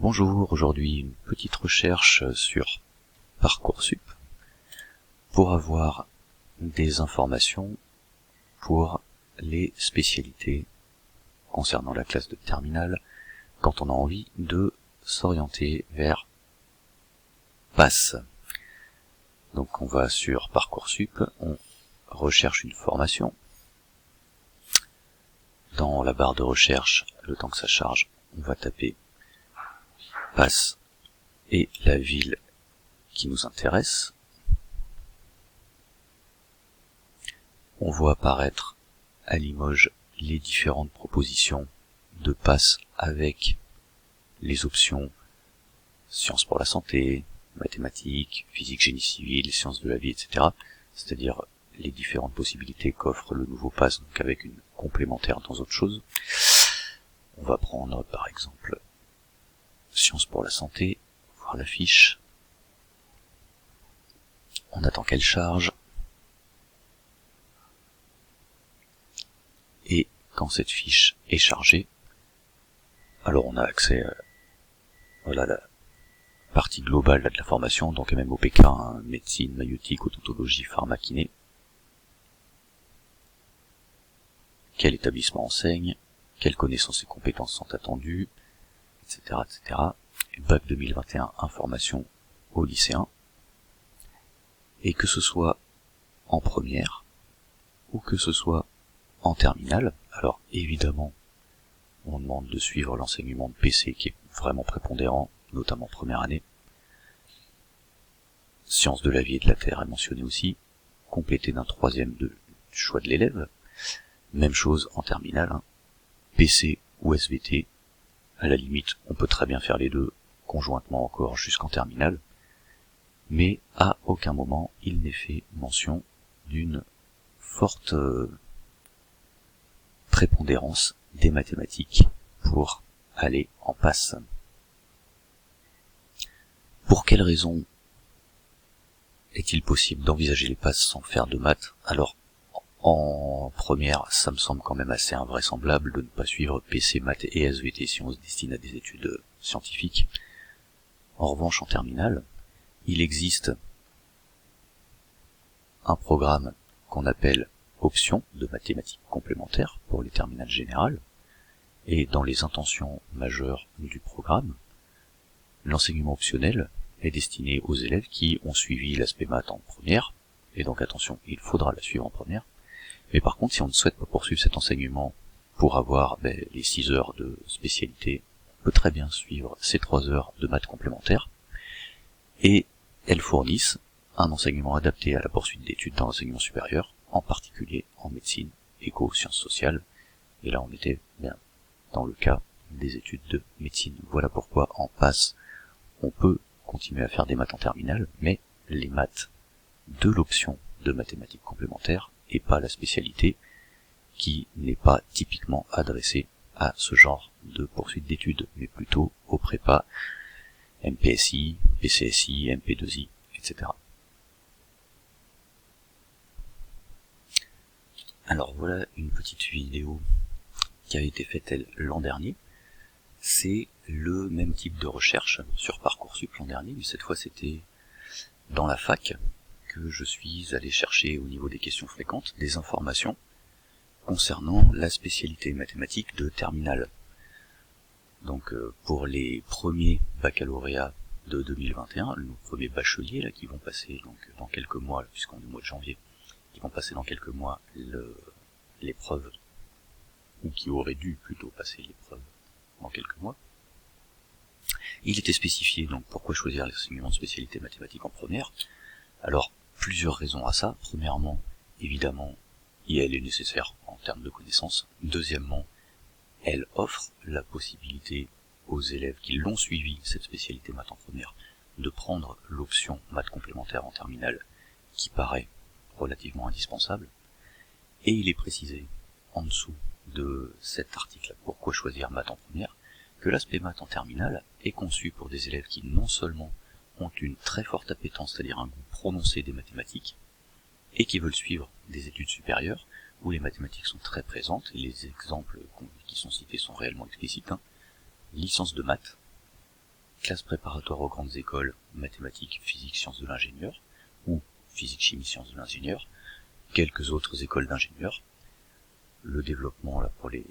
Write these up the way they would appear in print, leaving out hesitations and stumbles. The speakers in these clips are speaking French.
Bonjour, aujourd'hui une petite recherche sur Parcoursup pour avoir des informations pour les spécialités concernant la classe de terminale quand on a envie de s'orienter vers PASS. Donc on va sur Parcoursup, on recherche une formation. Dans la barre de recherche, le temps que ça charge, on va taper PASS et la ville qui nous intéresse. On voit apparaître à Limoges les différentes propositions de PASS avec les options sciences pour la santé, mathématiques, physique, génie civil, sciences de la vie, etc. C'est-à-dire les différentes possibilités qu'offre le nouveau PASS, donc avec une complémentaire dans autre chose. On va prendre par exemple sciences pour la santé, voir la fiche. On attend qu'elle charge. Et quand cette fiche est chargée, alors on a accès à la partie globale de la formation, donc MMOPK, médecine, maïeutique, odontologie, pharmakiné. Quel établissement enseigne, quelles connaissances et compétences sont attendues, etc. etc. Et bac 2021, information aux lycéens. Et que ce soit en première, ou que ce soit en terminale, alors évidemment, on demande de suivre l'enseignement de PC qui est vraiment prépondérant, notamment première année. Sciences de la vie et de la terre est mentionné aussi, complété d'un troisième du choix de l'élève. Même chose en terminale, PC ou SVT, à la limite on peut très bien faire les deux, conjointement encore jusqu'en terminale, mais à aucun moment il n'est fait mention d'une forte prépondérance des mathématiques pour aller en PASS. Pour quelles raisons est-il possible d'envisager les PASS sans faire de maths? Alors, en première, ça me semble quand même assez invraisemblable de ne pas suivre PC, maths et SVT si on se destine à des études scientifiques. En revanche, en terminale, il existe un programme qu'on appelle option de mathématiques complémentaires pour les terminales générales, et dans les intentions majeures du programme, l'enseignement optionnel est destiné aux élèves qui ont suivi l'aspect maths en première, et donc attention, il faudra la suivre en première. Mais par contre, si on ne souhaite pas poursuivre cet enseignement pour avoir les 6 heures de spécialité, on peut très bien suivre ces 3 heures de maths complémentaires, et elles fournissent un enseignement adapté à la poursuite d'études dans l'enseignement supérieur, en particulier en médecine, éco, sciences sociales, et là on était bien dans le cas des études de médecine. Voilà pourquoi en PASS, on peut continuer à faire des maths en terminale, mais les maths de l'option de mathématiques complémentaires et pas la spécialité qui n'est pas typiquement adressée à ce genre de poursuite d'études, mais plutôt aux prépas MPSI, PCSI, MP2I, etc. Alors voilà une petite vidéo qui a été faite l'an dernier. C'est le même type de recherche sur Parcoursup l'an dernier, mais cette fois c'était dans la fac que je suis allé chercher au niveau des questions fréquentes des informations concernant la spécialité mathématique de terminale. Donc pour les premiers baccalauréats de 2021, nos premiers bacheliers là qui vont passer donc dans quelques mois, puisqu'on est au mois de janvier, qui vont passer dans quelques mois l'épreuve, ou qui auraient dû plutôt passer l'épreuve dans quelques mois. Il était spécifié donc pourquoi choisir l'enseignement de spécialité mathématique en première. Alors plusieurs raisons à ça. Premièrement, évidemment, elle est nécessaire en termes de connaissances. Deuxièmement, elle offre la possibilité aux élèves qui l'ont suivi, cette spécialité maths en première, de prendre l'option maths complémentaire en terminale, qui paraît relativement indispensable. Et il est précisé en dessous de cet article, pourquoi choisir maths en première, que l'aspect maths en terminale est conçu pour des élèves qui non seulement ont une très forte appétence, c'est-à-dire un goût prononcé des mathématiques, et qui veulent suivre des études supérieures, où les mathématiques sont très présentes, et les exemples qui sont cités sont réellement explicites, licence de maths, classe préparatoire aux grandes écoles, mathématiques, physique, sciences de l'ingénieur, ou physique, chimie, sciences de l'ingénieur, quelques autres écoles d'ingénieurs. Le développement là pour les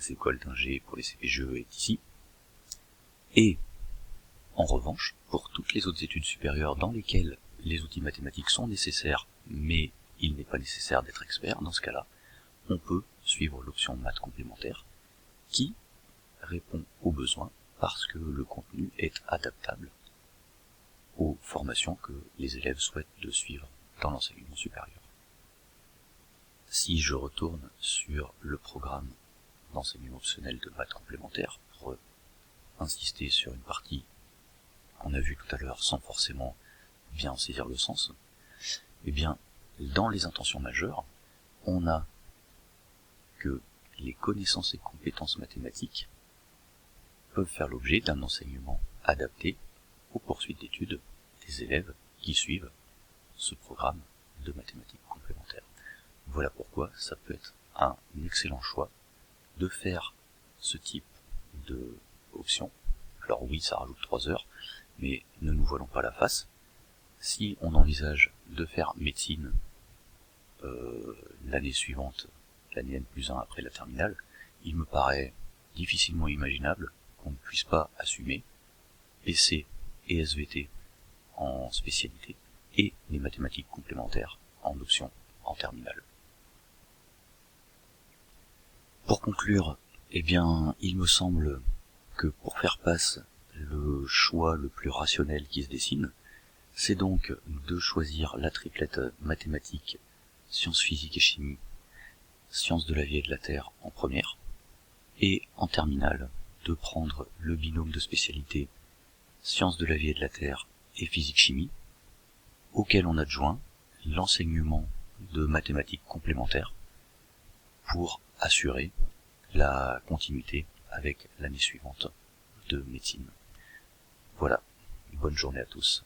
écoles d'ingé, pour les CPGE est ici. Et en revanche, pour toutes les autres études supérieures dans lesquelles les outils mathématiques sont nécessaires, mais il n'est pas nécessaire d'être expert, dans ce cas-là, on peut suivre l'option maths complémentaire qui répond aux besoins parce que le contenu est adaptable aux formations que les élèves souhaitent de suivre dans l'enseignement supérieur. Si je retourne sur le programme d'enseignement optionnel de maths complémentaire pour insister sur une partie qu'on a vue tout à l'heure sans forcément bien en saisir le sens, eh bien, dans les intentions majeures, on a que les connaissances et compétences mathématiques peuvent faire l'objet d'un enseignement adapté aux poursuites d'études des élèves qui suivent ce programme de mathématiques complémentaires. Voilà pourquoi ça peut être un excellent choix de faire ce type de option. Alors oui, ça rajoute 3 heures, mais ne nous voilons pas la face. Si on envisage de faire médecine l'année suivante, l'année N+1 après la terminale, il me paraît difficilement imaginable qu'on ne puisse pas assumer PC et SVT en spécialité et les mathématiques complémentaires en option en terminale. Pour conclure, eh bien, il me semble que pour faire passe le choix le plus rationnel qui se dessine, c'est donc de choisir la triplette mathématiques, sciences physiques et chimie, sciences de la vie et de la terre en première, et en terminale, de prendre le binôme de spécialité sciences de la vie et de la terre et physique-chimie, auquel on adjoint l'enseignement de mathématiques complémentaires pour assurer la continuité avec l'année suivante de médecine. Voilà, bonne journée à tous.